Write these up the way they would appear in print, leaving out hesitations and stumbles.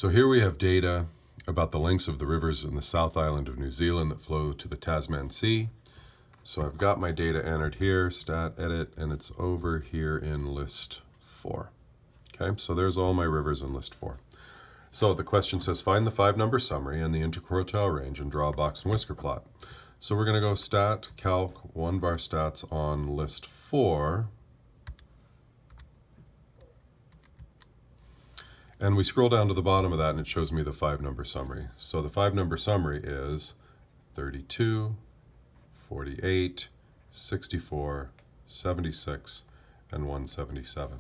So here we have data about the lengths of the rivers in the South Island of New Zealand that flow to the Tasman Sea. So I've got my data entered here, stat edit, and it's over here in list 4. Okay, so there's all my rivers in list 4. So the question says find the 5-number summary and the interquartile range and draw a box and whisker plot. So we're going to go stat calc 1var stats on list 4. And we scroll down to the bottom of that and it shows me the 5-number summary. So the 5-number summary is 32, 48, 64, 76, and 177.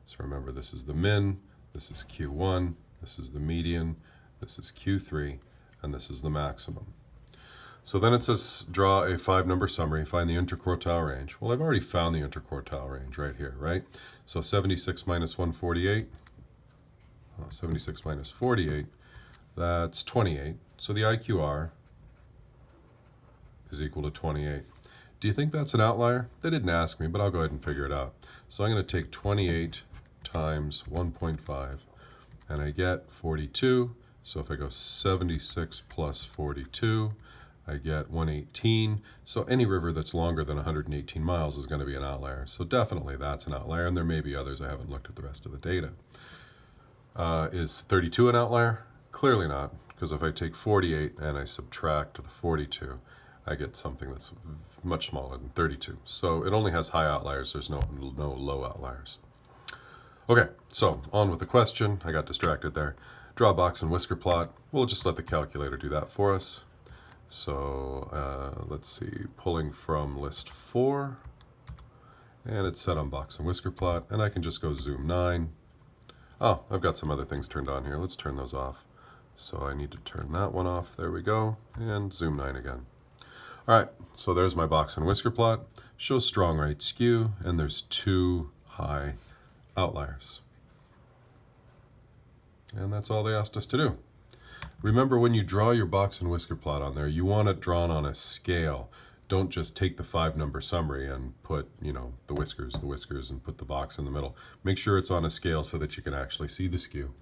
So remember, this is the min, this is Q1, this is the median, this is Q3, and this is the maximum. So then it says draw a 5-number summary, find the interquartile range. Well, I've already found the interquartile range right here, right? So 76 minus 148, 76 minus 48, that's 28. So the IQR is equal to 28. Do you think that's an outlier? They didn't ask me, but I'll go ahead and figure it out. So I'm going to take 28 times 1.5, and I get 42. So if I go 76 plus 42, I get 118. So any river that's longer than 118 miles is going to be an outlier. So definitely that's an outlier, and there may be others. I haven't looked at the rest of the data. Is 32 an outlier? Clearly not, because if I take 48 and I subtract the 42, I get something that's much smaller than 32. So it only has high outliers. There's no low outliers. Okay, so on with the question. I got distracted there. Draw a box and whisker plot. We'll just let the calculator do that for us. So let's see, pulling from list 4, and it's set on box and whisker plot, and I can just go zoom 9. Oh, I've got some other things turned on here. Let's turn those off. So I need to turn that one off. There we go. And zoom 9 again. All right, so there's my box and whisker plot. Shows strong right skew, and there's 2 high outliers. And that's all they asked us to do. Remember, when you draw your box and whisker plot on there, you want it drawn on a scale. Don't just take the 5-number summary and put, the whiskers, and put the box in the middle. Make sure it's on a scale so that you can actually see the skew.